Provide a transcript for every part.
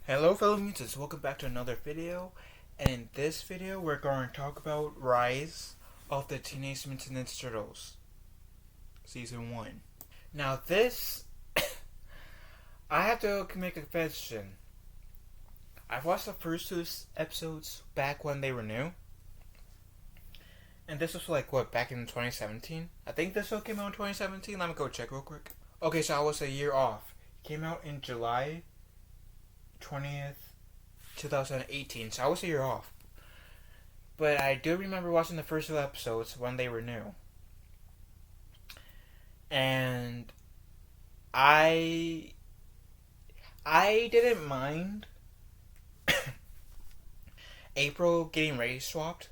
Hello fellow mutants, welcome back to another video, and in this video we're going to talk about Rise of the Teenage Mutant Ninja Turtles Season 1. Now this, I have to make a confession. I've watched the first two episodes back when they were new, and this was back in 2017? I think this one came out in 2017, let me go check real quick. Okay, so I was a year off. It came out in July 20th, 2018, so I was a year off. But I do remember watching the first two episodes when they were new. And I didn't mind April getting race swapped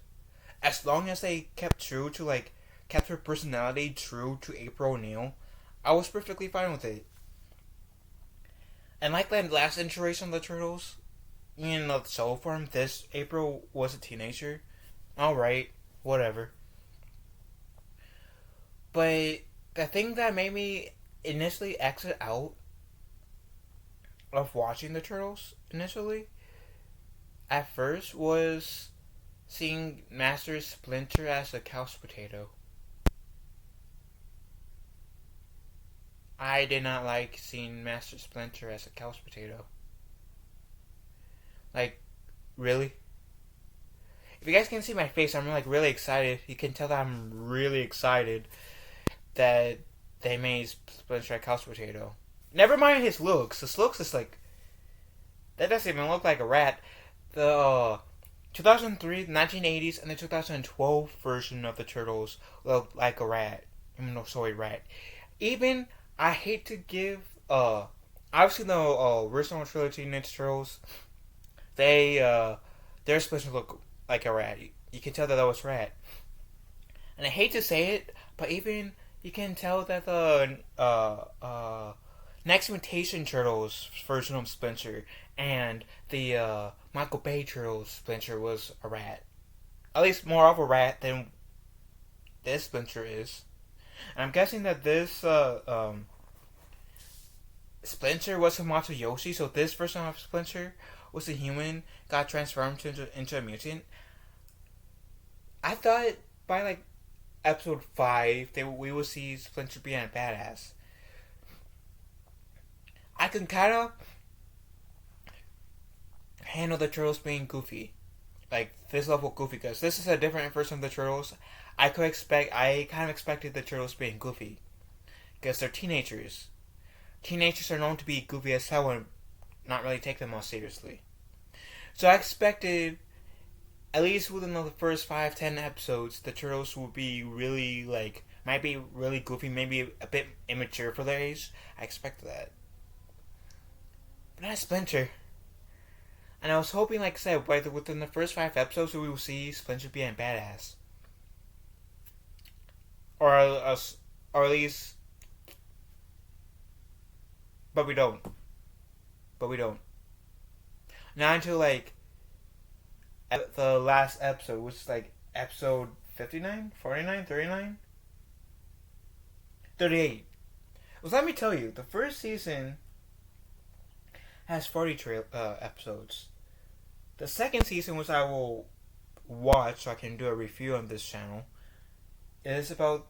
as long as they kept her personality true to April O'Neil. I was perfectly fine with it. And like the last iteration of the Turtles, in the soul form, this April was a teenager. Alright, whatever. But the thing that made me initially exit out of watching the Turtles initially, at first, was seeing Master Splinter as a couch potato. I did not like seeing Master Splinter as a couch potato. Like, really? If you guys can see my face, I'm really excited. You can tell that I'm really excited that they made Splinter a couch potato. Never mind his looks. His looks is that doesn't even look like a rat. The 2003, 1980s, and the 2012 version of the Turtles look like a rat. Even though so a rat. Even, I hate to give, obviously the original trilogy Ninja Turtles, their Splinter look like a rat. You can tell that was rat. And I hate to say it, but even you can tell that the Next Mutation Turtles version of Splinter and the Michael Bay Turtles Splinter was a rat. At least more of a rat than this Splinter is. And I'm guessing that this Splinter was Hamato Yoshi, so this version of Splinter was a human, got transformed into a mutant. I thought by episode 5 we will see Splinter being a badass. I can kind of handle the Turtles being goofy. This level goofy, because this is a different version of the Turtles. I kind of expected the Turtles being goofy. Because they're teenagers. Teenagers are known to be goofy as hell and not really take them all seriously. So I expected, at least within the first 5-10 episodes, the Turtles would be really, might be really goofy, maybe a bit immature for their age. I expected that. But not Splinter. And I was hoping, like I said, within the first 5 episodes, we will see Splinter being a badass. Or at least... But we don't. Not until, the last episode, which is, episode 59? 49? 39? 38. Well, let me tell you, the first season has 40 episodes. The second season, which I will watch so I can do a review on this channel, is about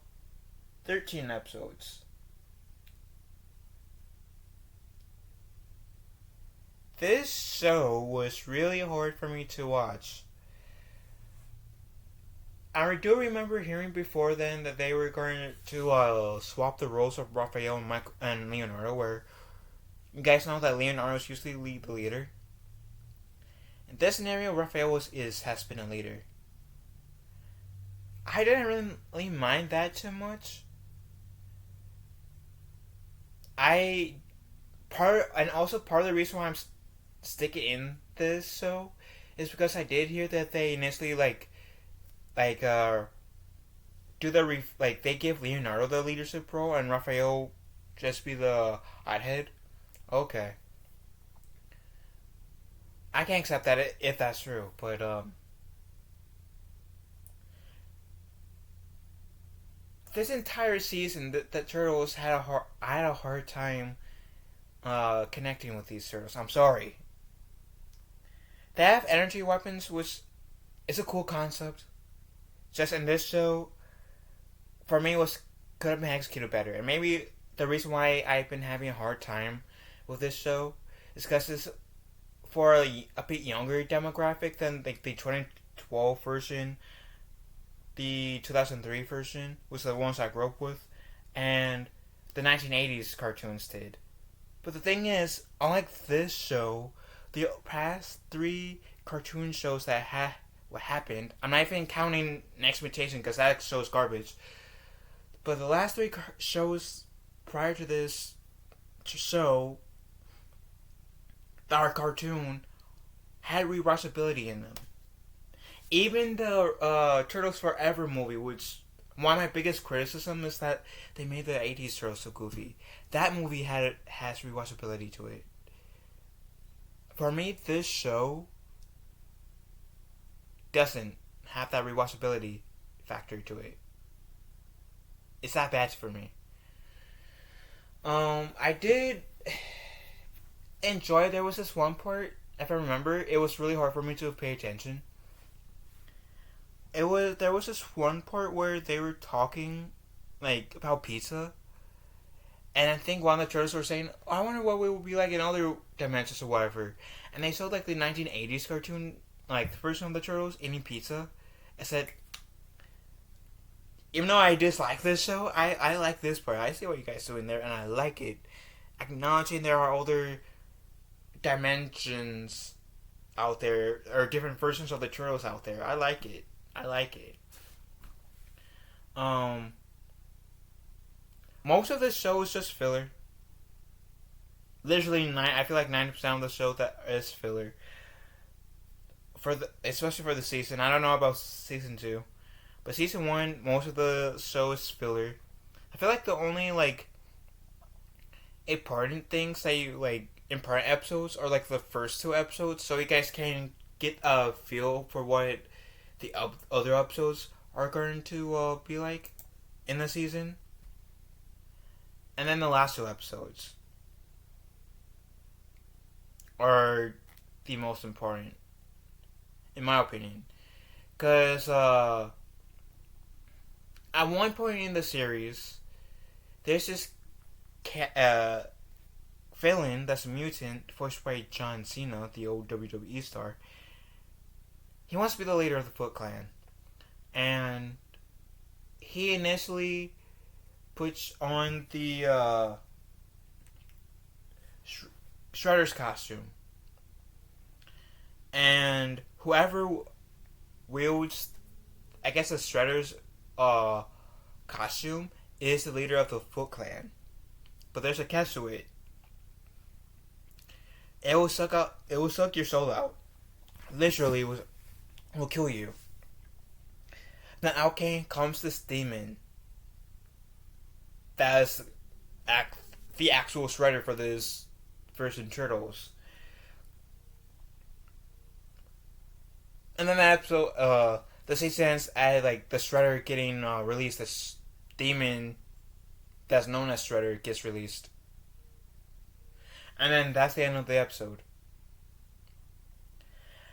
13 episodes. This show was really hard for me to watch. I do remember hearing before then that they were going to swap the roles of Raphael and Leonardo, where you guys know that Leonardo is usually the leader. In this scenario, Raphael has been a leader. I didn't really mind that too much. Part of the reason why I'm sticking in this show is because I did hear that they initially they give Leonardo the leadership role and Raphael just be the hothead. Okay, I can accept that if that's true, but this entire season the Turtles had a hard time connecting with these turtles. I'm sorry. They have energy weapons, which is a cool concept. Just in this show, for me, was could have been executed better. And maybe the reason why I've been having a hard time with this show is because it's for a bit younger demographic than like the 2012 version, the 2003 version, which are the ones I grew up with, and the 1980s cartoons did. But the thing is, unlike this show, the past three cartoon shows that what happened, I'm not even counting Next Mutation because that show's garbage. But the last three shows prior to this show, our cartoon, had rewatchability in them. Even the Turtles Forever movie, which one of my biggest criticism is that they made the 80s Turtles so goofy. That movie has rewatchability to it. For me, this show doesn't have that rewatchability factor to it. It's that bad for me. I did enjoy. There was this one part, if I remember, it was really hard for me to pay attention. There was this one part where they were talking like about pizza, and I think one of the turtles were saying, oh, "I wonder what it would be like in other dimensions or whatever." And they showed like the 1980s cartoon, like the version of the turtles eating pizza. I said, even though I dislike this show, I like this part. I see what you guys do in there, and I like it. Acknowledging there are other dimensions out there, or different versions of the turtles out there. I like it. Most of this show is just filler. Literally, I feel like 90% of the show that is filler. Especially for the season. I don't know about season 2. But season 1, most of the show is filler. I feel like the only, like, important things that you, like, important episodes are, like, the first 2 episodes. So you guys can get a feel for what the other episodes are going to be like in the season. And then the last 2 episodes are the most important, in my opinion. Because, at one point in the series, there's this villain that's a mutant, voiced by John Cena, the old WWE star. He wants to be the leader of the Foot Clan. And he initially puts on the Shredder's costume. And whoever wields, I guess, the Shredder's costume is the leader of the Foot Clan. But there's a catch to it. It will suck your soul out. Literally, will kill you. Then out comes this demon. That is the actual Shredder for this version Turtles. And then that episode, the season ends at like the Shredder getting released. This demon that's known as Shredder gets released. And then that's the end of the episode.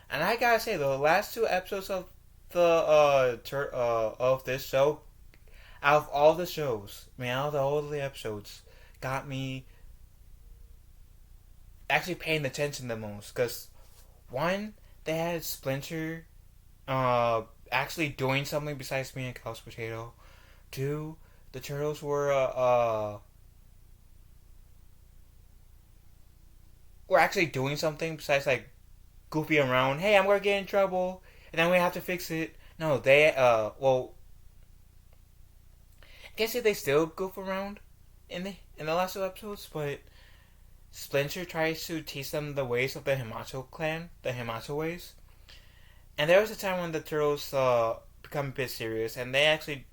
And I gotta say, the last 2 episodes of the of this show, out of all the shows, out of all the episodes, got me actually paying attention the most. Because, one, they had Splinter actually doing something besides being a couch potato. 2, the turtles were actually doing something besides like goofy around. Hey, I'm gonna get in trouble, and then we have to fix it. No, they well, I guess they still goof around in the last 2 episodes, but Splinter tries to teach them the ways of the Hamato clan, the Hamato ways. And there was a time when the turtles become a bit serious, and they actually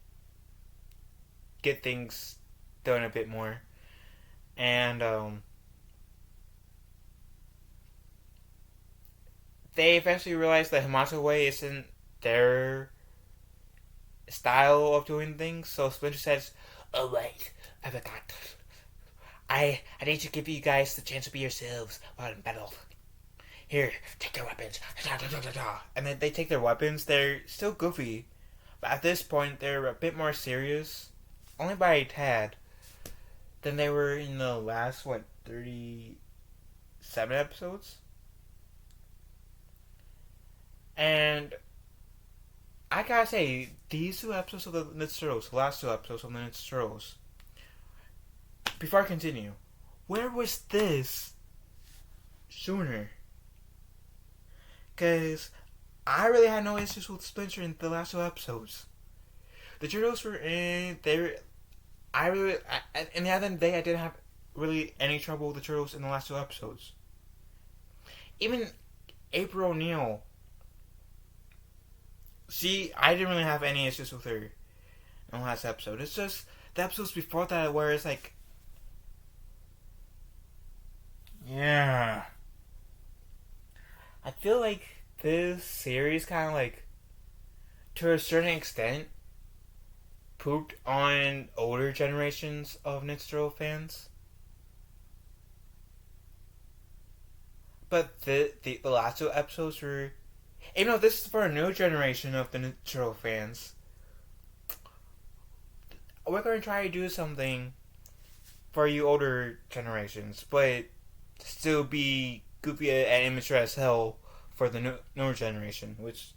get things done a bit more. And they eventually realize the Hamato way isn't their style of doing things. So Splinter says, "Oh wait, I forgot. I need to give you guys the chance to be yourselves while in battle. Here, take their weapons. And then they take their weapons. They're still goofy, but at this point they're a bit more serious, only by a tad, than they were in the last 37 episodes. And I gotta say, these two episodes of the Ninja Turtles, the last two episodes of the Ninja Turtles, before I continue, where was this sooner? Because I really had no issues with Splinter in the last two episodes. The Turtles were in, they were, I really, in the end of the day, I didn't have really any trouble with the Turtles in the last two episodes. Even April O'Neil, I didn't really have any issues with her in the last episode. It's just the episodes before that where it's like, yeah. I feel like this series kind of like, to a certain extent, pooped on older generations of Ninja Turtle fans. But the last two episodes were, even though this is for a new generation of the Ninja Turtle fans, we're going to try to do something for you older generations, but still be goofy and immature as hell for the newer generation, which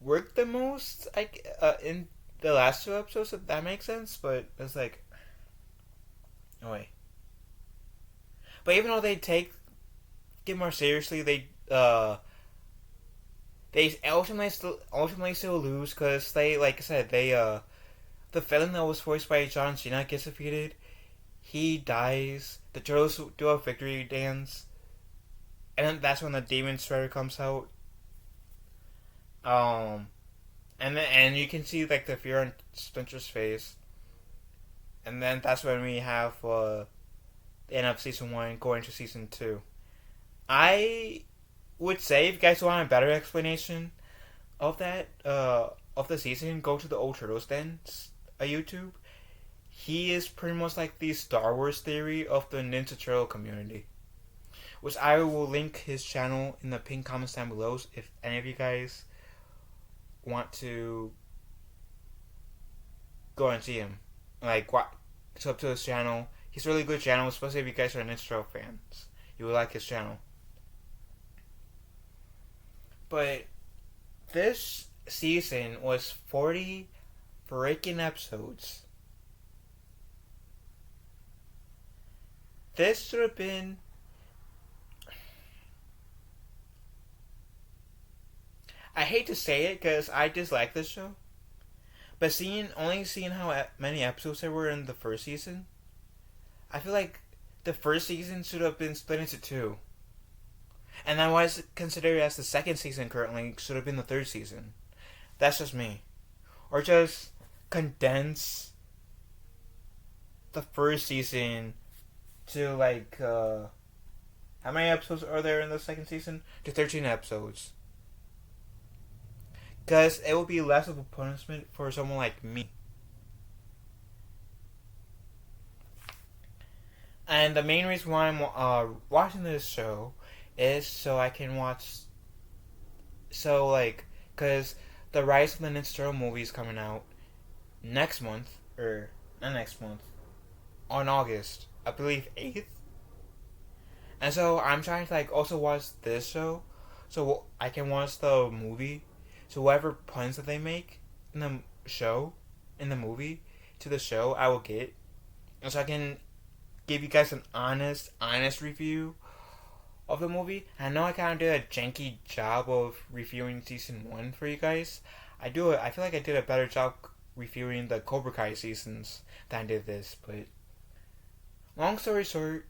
worked the most in the last two episodes, if that makes sense. But it's like, oh wait. But even though they get more seriously, they ultimately still lose because they, like I said, the villain that was voiced by John Cena gets defeated. He dies. The Turtles do a victory dance, and then that's when the Demon Shredder comes out. And you can see like the fear on Splinter's face, and then that's when we have the end of season 1 going to season 2. I would say if you guys want a better explanation of that of the season, go to the Old Turtles Den YouTube. He is pretty much like the Star Wars theory of the Ninja Turtle community, which I will link his channel in the pinned comments down below if any of you guys want to go and see him. Like, sub to his channel. He's a really good channel, especially if you guys are Ninja Turtle fans. You will like his channel. But this season was 40 freaking episodes. This should have been... I hate to say it because I dislike this show. But only seeing how many episodes there were in the first season, I feel like the first season should have been split into 2. And then what is considered as the second season currently should have been the third season. That's just me. Or just condense the first season to like, how many episodes are there in the second season? To 13 episodes. Because it will be less of a punishment for someone like me. And the main reason why I'm watching this show is so I can watch... So, like, because the Rise of the Ninja Turtle movie is coming out next month, or not next month, on August, I believe 8th. And so I'm trying to, like, also watch this show so I can watch the movie. So whatever puns that they make in the show, in the movie, to the show, I will get. And so I can give you guys an honest review of the movie. I know I kind of did a janky job of reviewing season 1 for you guys. I feel like I did a better job reviewing the Cobra Kai seasons than I did this, but long story short,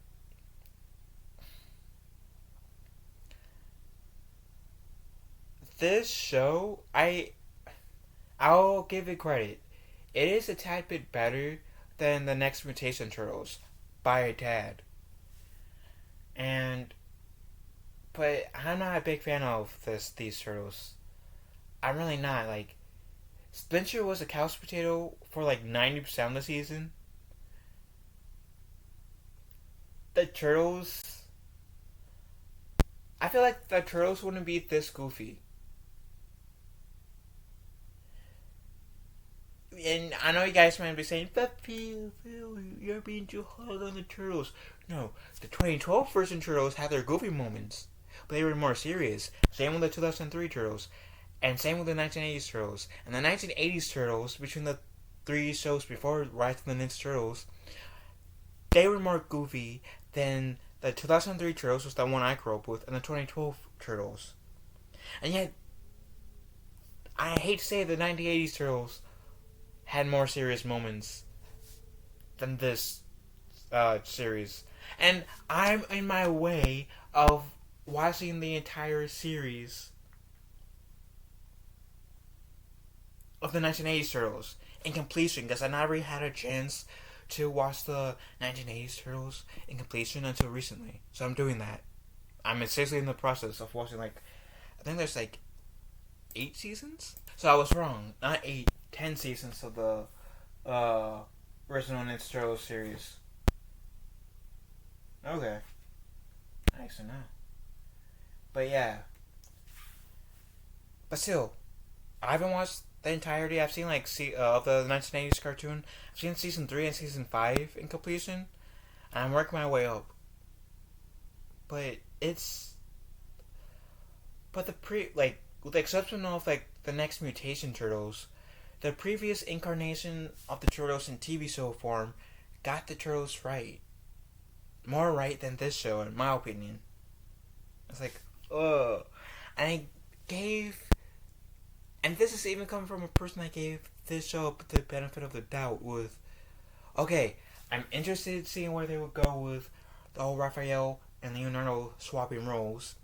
this show, I'll give it credit. It is a tad bit better than the Next Mutation Turtles by a tad. But I'm not a big fan of these turtles. I'm really not. Like, Splinter was a couch potato for like 90% of the season. The turtles I feel like the Turtles wouldn't be this goofy. And I know you guys might be saying, but Phil, you're being too hard on the Turtles. No, the 2012 version Turtles had their goofy moments, but they were more serious. Same with the 2003 Turtles, and same with the 1980s Turtles. And the 1980s Turtles, between the three shows before Rise of the Ninja Turtles, they were more goofy than the 2003 Turtles, was the one I grew up with, and the 2012 Turtles. And yet, I hate to say the 1980s Turtles had more serious moments than this series. And I'm in my way of watching the entire series of the 1980s Turtles in completion because I never had a chance to watch the 1980s Turtles in completion until recently. So I'm doing that. I'm essentially in the process of watching, like, I think there's like 8 seasons? So I was wrong. Not 8, 10 seasons of the original Ninja Turtles series. Okay. Nice to know. But yeah. But still, I haven't watched the entirety. I've seen like of the 1980s cartoon. I've seen season 3 and season 5 in completion. And I'm working my way up. But it's... But with the exception of like the next Mutation Turtles, the previous incarnation of the Turtles in TV show form got the Turtles right. More right than this show, in my opinion. It's like, ugh. And I gave... And this is even coming from a person that gave this show the benefit of the doubt with... Okay, I'm interested in seeing where they would go with the whole Raphael and Leonardo swapping roles.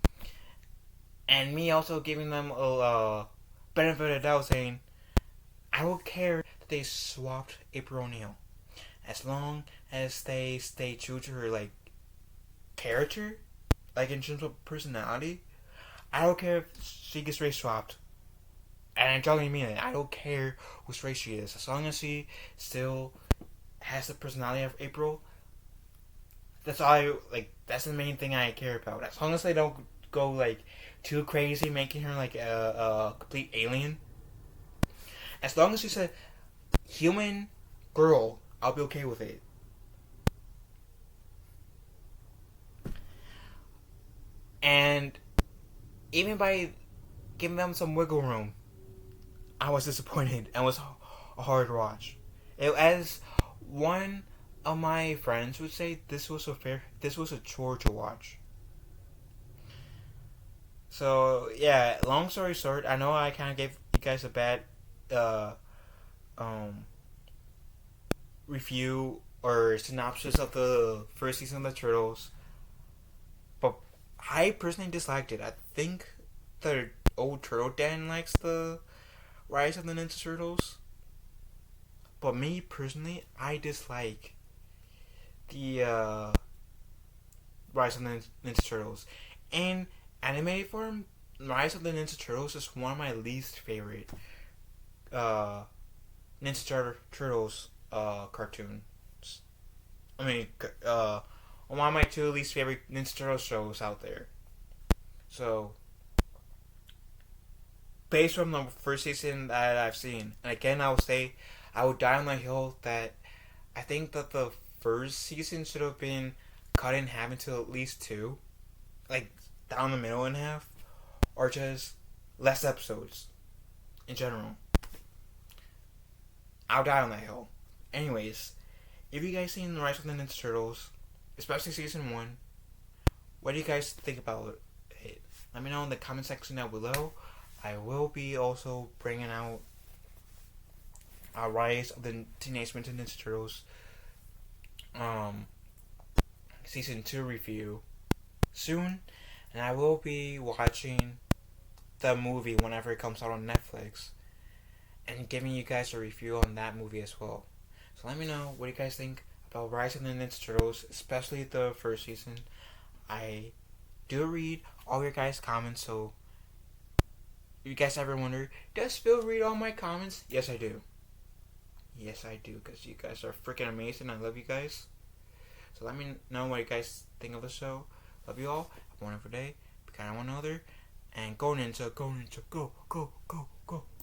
And me also giving them a benefit of the doubt saying, I don't care that they swapped April O'Neil. As long as they stay true to her, like, character, like, in terms of personality, I don't care if she gets race swapped. And I'm telling you, I don't care whose race she is. As long as she still has the personality of April, that's all that's the main thing I care about. As long as they don't go, like, too crazy, making her, like, a complete alien. As long as she's a human girl, I'll be okay with it. And even by giving them some wiggle room, I was disappointed and was a hard watch. As one of my friends would say, this was a chore to watch. So yeah, long story short, I know I kind of gave you guys a bad review or synopsis of the first season of the Turtles, but I personally disliked it. I think the old Turtle Den likes the Rise of the Ninja Turtles, but me personally, I dislike the Rise of the Ninja Turtles. In animated form, Rise of the Ninja Turtles is one of my least favorite Ninja Turtles cartoons. I mean, one of my 2 least favorite Ninja Turtle shows out there. So, based from the first season that I've seen, and again, I would die on the hill that I think that the first season should have been cut in half into at least 2, like down the middle in half, or just less episodes in general. I'll die on that hill. Anyways, if you guys seen the Rise of the Ninja Turtles, especially season 1, what do you guys think about it? Let me know in the comment section down below. I will be also bringing out a Rise of the Teenage Mutant Ninja Turtles season 2 review soon, and I will be watching the movie whenever it comes out on Netflix and giving you guys a review on that movie as well. So let me know what you guys think about Rise of the Ninja Turtles, especially the first season. I do read all your guys' comments, so if you guys ever wonder, does Phil read all my comments? Yes, I do. Yes, I do, because you guys are freaking amazing. I love you guys. So let me know what you guys think of the show. Love you all. Have a wonderful day. kind of one another. And go Ninja, go Ninja, go, go, go, go.